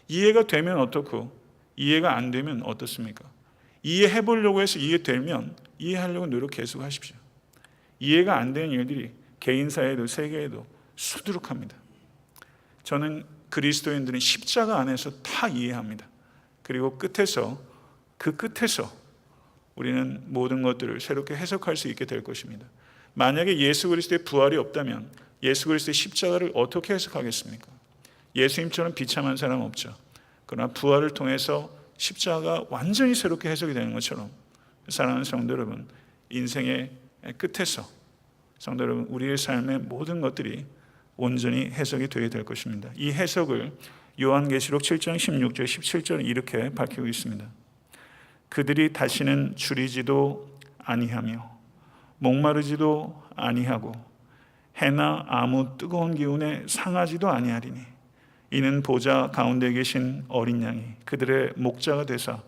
이해가 되면 어떻고 이해가 안 되면 어떻습니까? 이해해 보려고 해서 이해되면 이해하려고 노력 계속 하십시오. 이해가 안 되는 일들이 개인사에도 세계에도 수두룩합니다. 저는 그리스도인들은 십자가 안에서 다 이해합니다. 그리고 그 끝에서 우리는 모든 것들을 새롭게 해석할 수 있게 될 것입니다. 만약에 예수 그리스도의 부활이 없다면 예수 그리스도의 십자가를 어떻게 해석하겠습니까? 예수님처럼 비참한 사람 없죠. 그러나 부활을 통해서 십자가가 완전히 새롭게 해석이 되는 것처럼 사랑하는 성도 여러분, 인생의 끝에서 성도 여러분, 우리의 삶의 모든 것들이 온전히 해석이 되어야 될 것입니다. 이 해석을 요한계시록 7장 16절 17절 이렇게 밝히고 있습니다. 그들이 다시는 줄이지도 아니하며 목마르지도 아니하고 해나 아무 뜨거운 기운에 상하지도 아니하리니 이는 보좌 가운데 계신 어린 양이 그들의 목자가 되사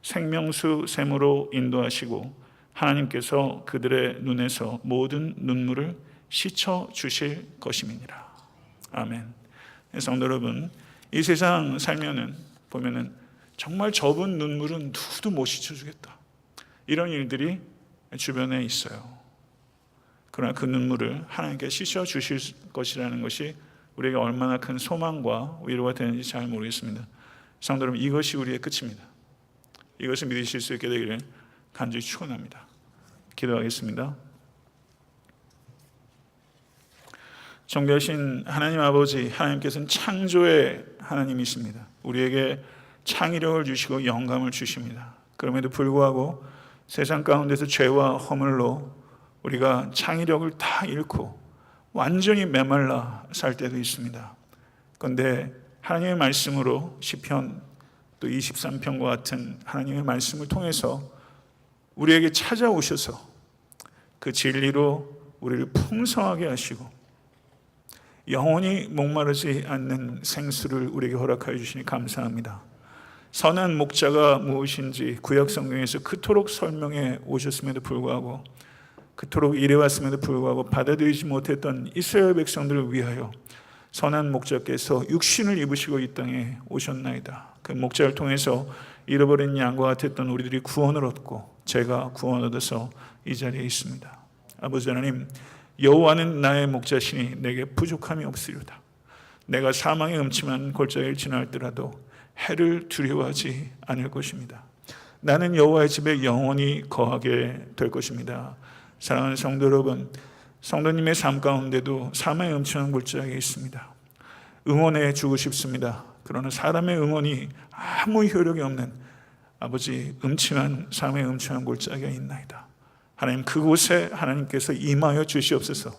생명수 샘으로 인도하시고 하나님께서 그들의 눈에서 모든 눈물을 씻어 주실 것임이니라. 아멘. 성도 여러분, 이 세상 살면은 보면은 정말 적은 눈물은 누구도 못 씻어주겠다. 이런 일들이 주변에 있어요. 그러나 그 눈물을 하나님께 씻어 주실 것이라는 것이 우리에게 얼마나 큰 소망과 위로가 되는지 잘 모르겠습니다. 성도 여러분, 이것이 우리의 끝입니다. 이것을 믿으실 수 있게 되기를 간절히 축원합니다. 기도하겠습니다. 존귀하신 하나님 아버지, 하나님께서는 창조의 하나님이십니다. 우리에게 창의력을 주시고 영감을 주십니다. 그럼에도 불구하고 세상 가운데서 죄와 허물로 우리가 창의력을 다 잃고 완전히 메말라 살 때도 있습니다. 그런데 하나님의 말씀으로 시편 또 23편과 같은 하나님의 말씀을 통해서 우리에게 찾아오셔서 그 진리로 우리를 풍성하게 하시고 영원히 목마르지 않는 생수를 우리에게 허락하여 주시니 감사합니다. 선한 목자가 무엇인지 구약 성경에서 그토록 설명해 오셨음에도 불구하고 그토록 일해왔음에도 불구하고 받아들이지 못했던 이스라엘 백성들을 위하여 선한 목자께서 육신을 입으시고 이 땅에 오셨나이다. 그 목자를 통해서 잃어버린 양과 같았던 우리들이 구원을 얻고 제가 구원 얻어서 이 자리에 있습니다. 아버지 하나님, 여호와는 나의 목자시니 내게 부족함이 없으리로다. 내가 사망의 음침한 골짜기를 지날더라도 해를 두려워하지 않을 것입니다. 나는 여호와의 집에 영원히 거하게 될 것입니다. 사랑하는 성도 여러분, 성도님의 삶 가운데도 삶의 음침한 골짜기가 있습니다. 응원해 주고 싶습니다. 그러나 사람의 응원이 아무 효력이 없는 아버지 음침한 삶의 음침한 골짜기가 있나이다. 하나님 그곳에 하나님께서 임하여 주시옵소서.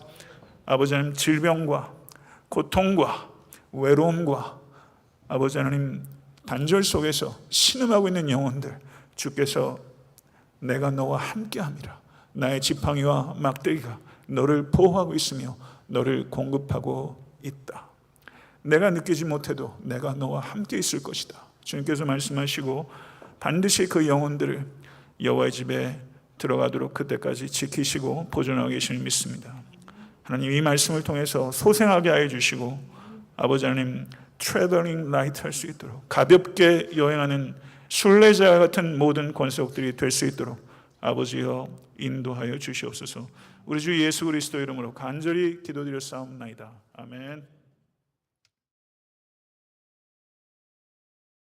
아버지 하나님 질병과 고통과 외로움과 아버지 하나님 단절 속에서 신음하고 있는 영혼들 주께서 내가 너와 함께함이라. 나의 지팡이와 막대기가 너를 보호하고 있으며 너를 공급하고 있다. 내가 느끼지 못해도 내가 너와 함께 있을 것이다. 주님께서 말씀하시고 반드시 그 영혼들을 여호와의 집에 들어가도록 그때까지 지키시고 보존하고 계시는 믿습니다. 하나님 이 말씀을 통해서 소생하게 하여 주시고 아버지 하나님 트래블링 라이트 할 수 있도록 가볍게 여행하는 순례자 같은 모든 권속들이 될 수 있도록 아버지여 인도하여 주시옵소서. 우리 주 예수 그리스도 이름으로 간절히 기도드렸사옵나이다. 아멘.